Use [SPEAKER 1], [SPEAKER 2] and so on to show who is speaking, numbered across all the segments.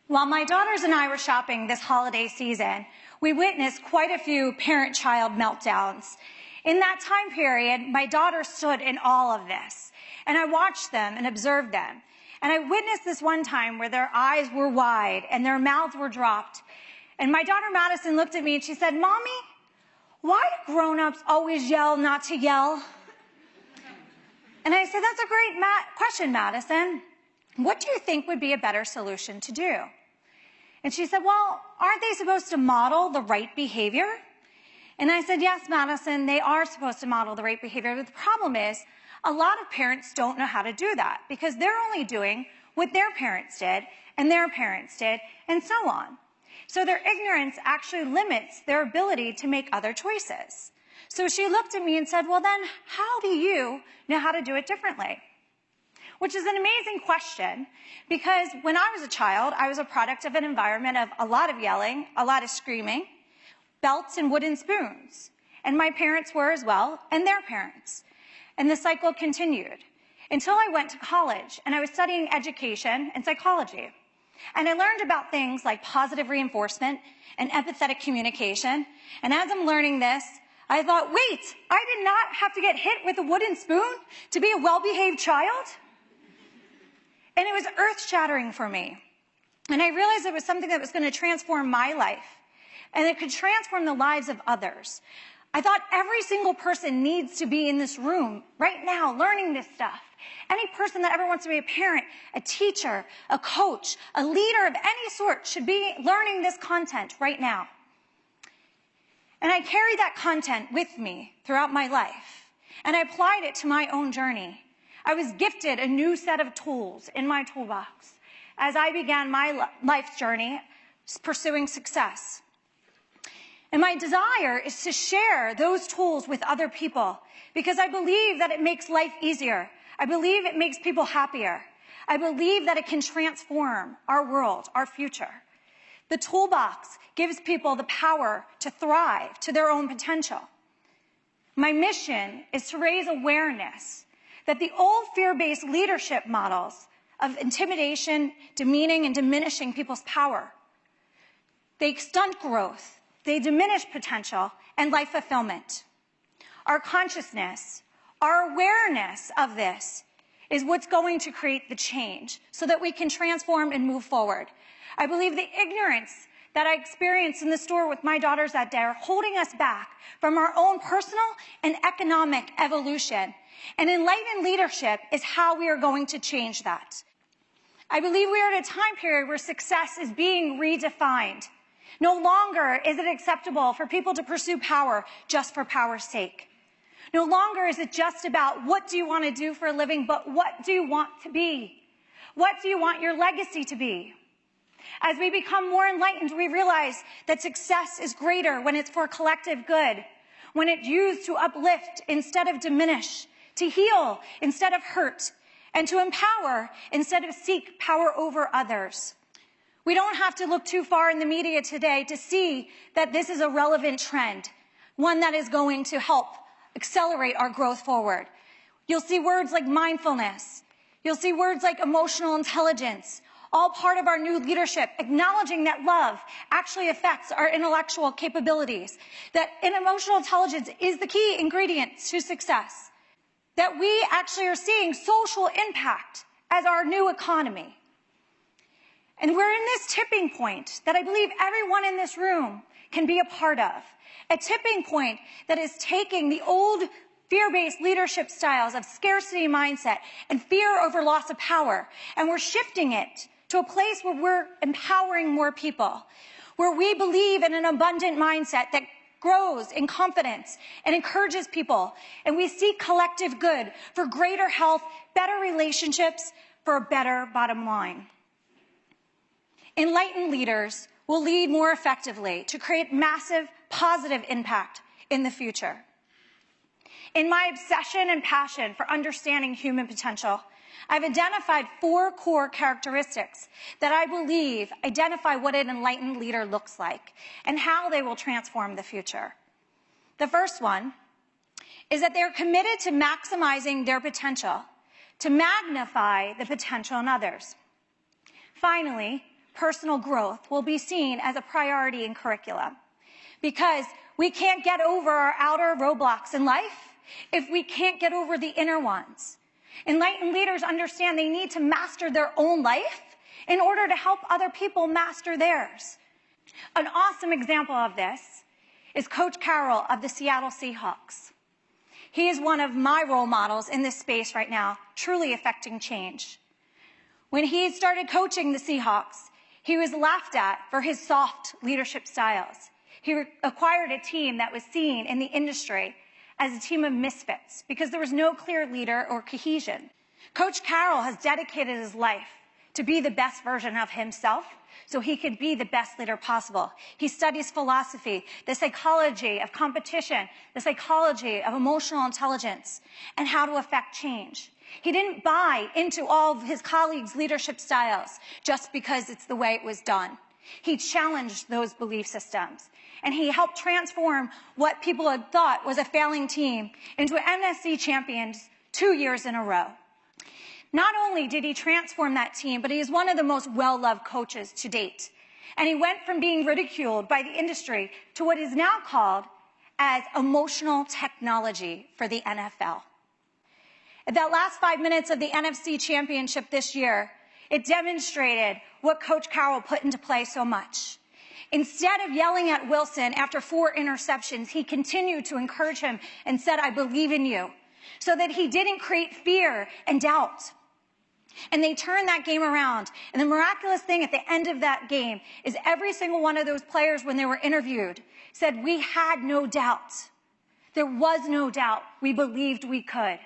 [SPEAKER 1] While my daughters and I were shopping this holiday season, we witnessed quite a few parent-child meltdowns. In that time period, my daughter stood in awe of this, and I watched them and observed them. And I witnessed this one time where their eyes were wide and their mouths were dropped. And my daughter Madison looked at me and she said, "Mommy, why do grown-ups always yell not to yell?" And I said, "That's a great question, Madison. What do you think would be a better solution to do?" And she said, "Well, aren't they supposed to model the right behavior?" And I said, "Yes, Madison, they are supposed to model the right behavior. But the problem is, a lot of parents don't know how to do that because they're only doing what their parents did and their parents did and so on. So their ignorance actually limits their ability to make other choices." So she looked at me and said, "Well, then how do you know how to do it differently?" Which is an amazing question because when I was a child, I was a product of an environment of a lot of yelling, a lot of screaming, belts and wooden spoons. And my parents were as well, and their parents. And the cycle continued until I went to college and I was studying education and psychology. And I learned about things like positive reinforcement and empathetic communication. And as I'm learning this, I thought, wait, I did not have to get hit with a wooden spoon to be a well-behaved child? And it was earth-shattering for me. And I realized it was something that was going to transform my life, and it could transform the lives of others. I thought every single person needs to be in this room right now learning this stuff. Any person that ever wants to be a parent, a teacher, a coach, a leader of any sort should be learning this content right now. And I carried that content with me throughout my life, and I applied it to my own journey. I was gifted a new set of tools in my toolbox as I began my life's journey pursuing success. And my desire is to share those tools with other people because I believe that it makes life easier. I believe it makes people happier. I believe that it can transform our world, our future. The toolbox gives people the power to thrive to their own potential. My mission is to raise awareness that the old fear-based leadership models of intimidation, demeaning, and diminishing people's power, they stunt growth, they diminish potential and life fulfillment. Our consciousness, our awareness of this is what's going to create the change so that we can transform and move forward. I believe the ignorance that I experienced in the store with my daughters that day are holding us back from our own personal and economic evolution. And enlightened leadership is how we are going to change that. I believe we are at a time period where success is being redefined. No longer is it acceptable for people to pursue power just for power's sake. No longer is it just about what do you want to do for a living, but what do you want to be? What do you want your legacy to be? As we become more enlightened, we realize that success is greater when it's for collective good, when it's used to uplift instead of diminish, to heal instead of hurt, and to empower instead of seek power over others. We don't have to look too far in the media today to see that this is a relevant trend, one that is going to help accelerate our growth forward. You'll see words like mindfulness. You'll see words like emotional intelligence, all part of our new leadership, acknowledging that love actually affects our intellectual capabilities, that emotional intelligence is the key ingredient to success, that we actually are seeing social impact as our new economy. And we're in this tipping point that I believe everyone in this room can be a part of, a tipping point that is taking the old fear-based leadership styles of scarcity mindset and fear over loss of power, and we're shifting it to a place where we're empowering more people, where we believe in an abundant mindset that grows in confidence and encourages people, and we seek collective good for greater health, better relationships, for a better bottom line. Enlightened leaders will lead more effectively to create massive positive impact in the future. In my obsession and passion for understanding human potential, I've identified 4 core characteristics that I believe identify what an enlightened leader looks like and how they will transform the future. The first one is that they're committed to maximizing their potential, to magnify the potential in others. Finally, personal growth will be seen as a priority in curriculum, because we can't get over our outer roadblocks in life if we can't get over the inner ones. Enlightened leaders understand they need to master their own life in order to help other people master theirs. An awesome example of this is Coach Carroll of the Seattle Seahawks. He is one of my role models in this space right now, truly affecting change. When he started coaching the Seahawks, he was laughed at for his soft leadership styles. He acquired a team that was seen in the industry as a team of misfits because there was no clear leader or cohesion. Coach Carroll has dedicated his life to be the best version of himself so he could be the best leader possible. He studies philosophy, the psychology of competition, the psychology of emotional intelligence, and how to affect change. He didn't buy into all of his colleagues' leadership styles just because it's the way it was done. He challenged those belief systems, and he helped transform what people had thought was a failing team into NFC champions 2 years in a row. Not only did he transform that team, but he is one of the most well-loved coaches to date. And he went from being ridiculed by the industry to what is now called as emotional technology for the NFL. At that last 5 minutes of the NFC Championship this year, it demonstrated what Coach Carroll put into play so much. Instead of yelling at Wilson after 4 interceptions, he continued to encourage him and said, "I believe in you," so that he didn't create fear and doubt. And they turned that game around. And the miraculous thing at the end of that game is every single one of those players, when they were interviewed, said, "We had no doubt. There was no doubt. We believed we could."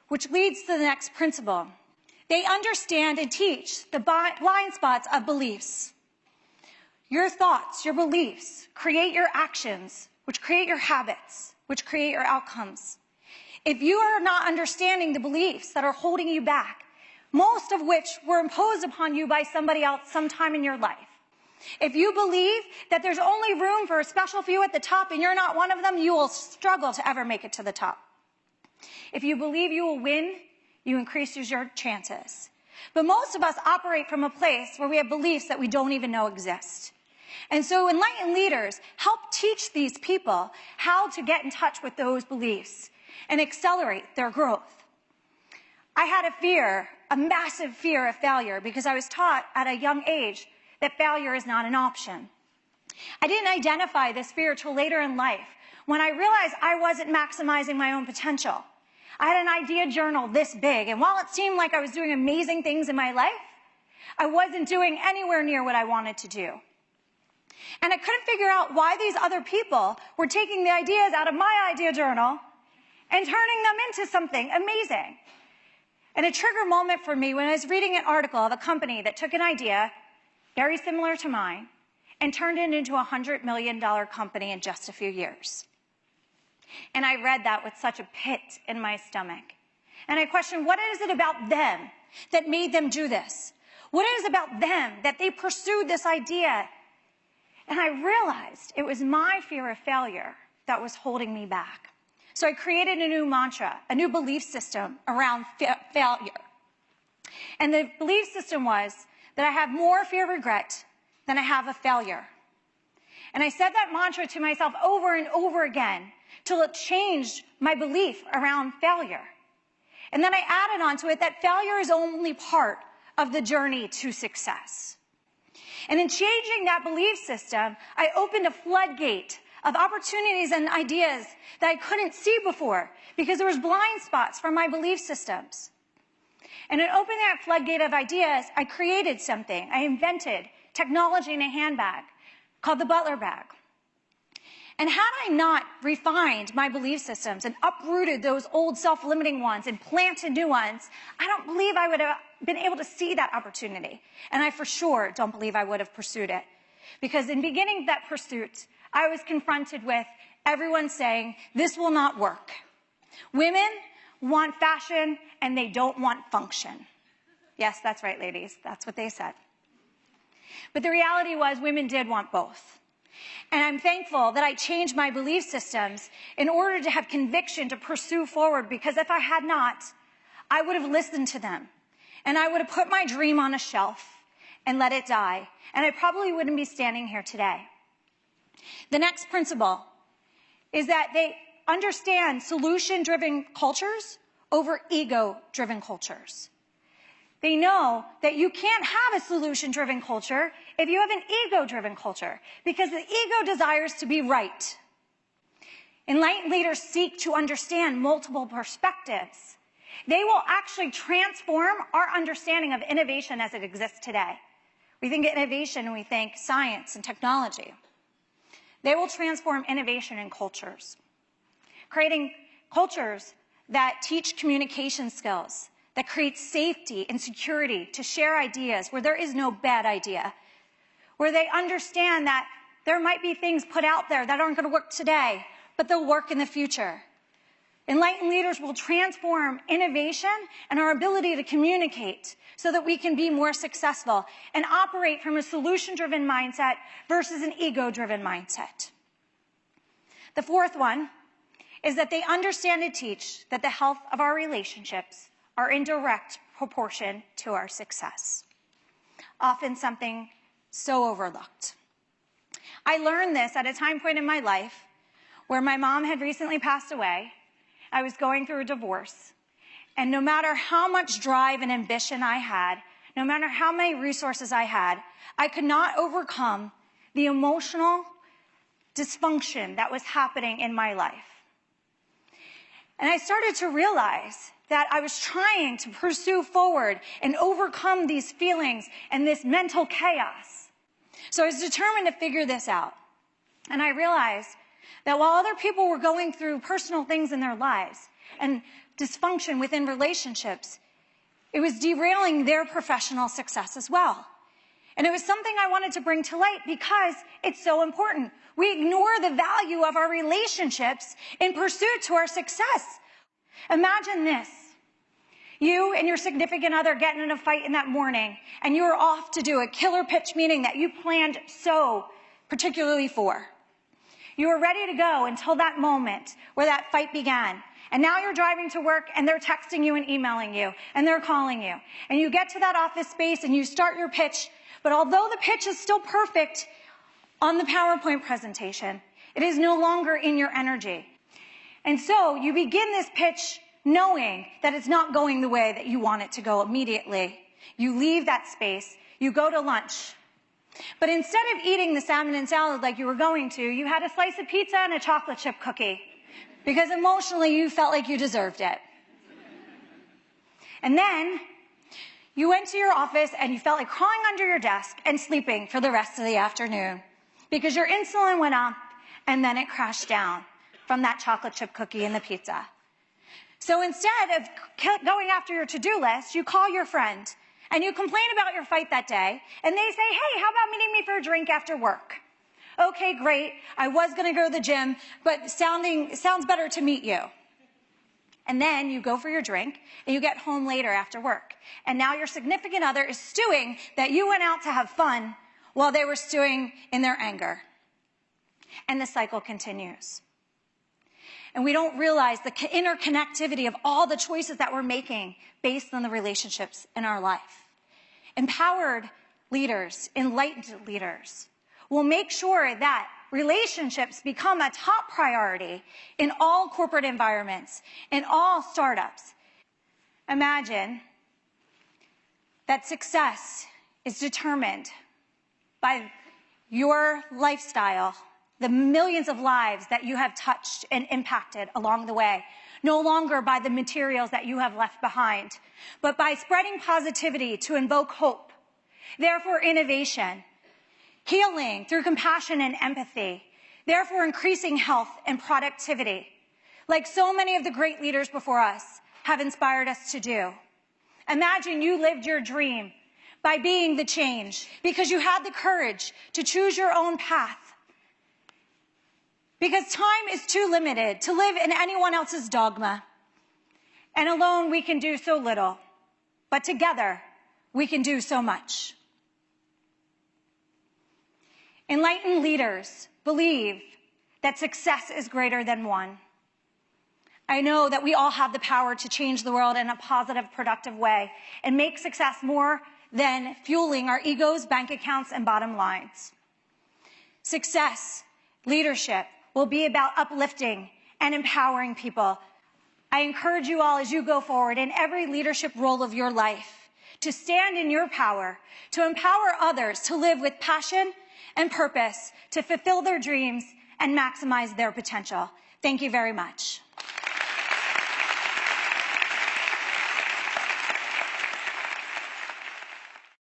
[SPEAKER 1] Which leads to the next principle. They understand and teach the blind spots of beliefs. Your thoughts, your beliefs, create your actions, which create your habits, which create your outcomes. If you are not understanding the beliefs that are holding you back, most of which were imposed upon you by somebody else sometime in your life, if you believe that there's only room for a special few at the top and you're not one of them, you will struggle to ever make it to the top. If you believe you will win, you increase your chances. But most of us operate from a place where we have beliefs that we don't even know exist. And so enlightened leaders help teach these people how to get in touch with those beliefs and accelerate their growth. I had a fear, a massive fear of failure, because I was taught at a young age that failure is not an option. I didn't identify this fear till later in life when I realized I wasn't maximizing my own potential. I had an idea journal this big, and while it seemed like I was doing amazing things in my life, I wasn't doing anywhere near what I wanted to do. And I couldn't figure out why these other people were taking the ideas out of my idea journal and turning them into something amazing. And a trigger moment for me when I was reading an article of a company that took an idea very similar to mine and turned it into a $100 million company in just a few years. And I read that with such a pit in my stomach. And I questioned, what is it about them that made them do this? What is it about them that they pursued this idea? And I realized it was my fear of failure that was holding me back. So I created a new mantra, a new belief system around failure. And the belief system was that I have more fear of regret than I have of failure. And I said that mantra to myself over and over again till it changed my belief around failure. And then I added on to it that failure is only part of the journey to success. And in changing that belief system, I opened a floodgate of opportunities and ideas that I couldn't see before because there was blind spots from my belief systems. And in opening that floodgate of ideas, I created something. I invented technology in a handbag called the Butler bag. And had I not refined my belief systems and uprooted those old self-limiting ones and planted new ones, I don't believe I would have been able to see that opportunity. And I for sure don't believe I would have pursued it. Because in beginning that pursuit, I was confronted with everyone saying, this will not work. Women want fashion and they don't want function. Yes, that's right, ladies. That's what they said. But the reality was women did want both. And I'm thankful that I changed my belief systems in order to have conviction to pursue forward, because if I had not, I would have listened to them. And I would have put my dream on a shelf and let it die, and I probably wouldn't be standing here today. The next principle is that they understand solution-driven cultures over ego-driven cultures. They know that you can't have a solution-driven culture if you have an ego-driven culture, because the ego desires to be right. Enlightened leaders seek to understand multiple perspectives. They will actually transform our understanding of innovation as it exists today. We think innovation and we think science and technology. They will transform innovation in cultures, creating cultures that teach communication skills, that create safety and security to share ideas where there is no bad idea, where they understand that there might be things put out there that aren't going to work today, but they'll work in the future. Enlightened leaders will transform innovation and our ability to communicate so that we can be more successful and operate from a solution-driven mindset versus an ego-driven mindset. The fourth one is that they understand and teach that the health of our relationships are in direct proportion to our success. Often something so overlooked. I learned this at a time point in my life where my mom had recently passed away. I was going through a divorce, and no matter how much drive and ambition I had, no matter how many resources I had, I could not overcome the emotional dysfunction that was happening in my life. And I started to realize that I was trying to pursue forward and overcome these feelings and this mental chaos. So I was determined to figure this out. And I realized that while other people were going through personal things in their lives and dysfunction within relationships, it was derailing their professional success as well. And it was something I wanted to bring to light because it's so important. We ignore the value of our relationships in pursuit to our success. Imagine this. You and your significant other getting in a fight in that morning, and you are off to do a killer pitch meeting that you planned so particularly for. You were ready to go until that moment where that fight began. And now you're driving to work and they're texting you and emailing you and they're calling you. And you get to that office space and you start your pitch. But although the pitch is still perfect on the PowerPoint presentation, it is no longer in your energy. And so you begin this pitch knowing that it's not going the way that you want it to go immediately. You leave that space, you go to lunch. But instead of eating the salmon and salad like you were going to, you had a slice of pizza and a chocolate chip cookie because emotionally you felt like you deserved it. And then you went to your office and you felt like crawling under your desk and sleeping for the rest of the afternoon because your insulin went up and then it crashed down from that chocolate chip cookie and the pizza. So instead of going after your to-do list, you call your friend and you complain about your fight that day, and they say, hey, how about meeting me for a drink after work? Okay, great. I was going to go to the gym, but sounds better to meet you. And then you go for your drink, and you get home later after work. And now your significant other is stewing that you went out to have fun while they were stewing in their anger. And the cycle continues. And we don't realize the interconnectivity of all the choices that we're making based on the relationships in our life. Empowered leaders, enlightened leaders, will make sure that relationships become a top priority in all corporate environments, in all startups. Imagine that success is determined by your lifestyle, the millions of lives that you have touched and impacted along the way, no longer by the materials that you have left behind, but by spreading positivity to invoke hope. Therefore, innovation, healing through compassion and empathy, therefore increasing health and productivity, like so many of the great leaders before us have inspired us to do. Imagine you lived your dream by being the change because you had the courage to choose your own path. Because time is too limited to live in anyone else's dogma. And alone we can do so little, but together we can do so much. Enlightened leaders believe that success is greater than one. I know that we all have the power to change the world in a positive, productive way and make success more than fueling our egos, bank accounts, and bottom lines. Success, leadership will be about uplifting and empowering people. I encourage you all as you go forward in every leadership role of your life to stand in your power, to empower others to live with passion and purpose, to fulfill their dreams and maximize their potential. Thank you very much.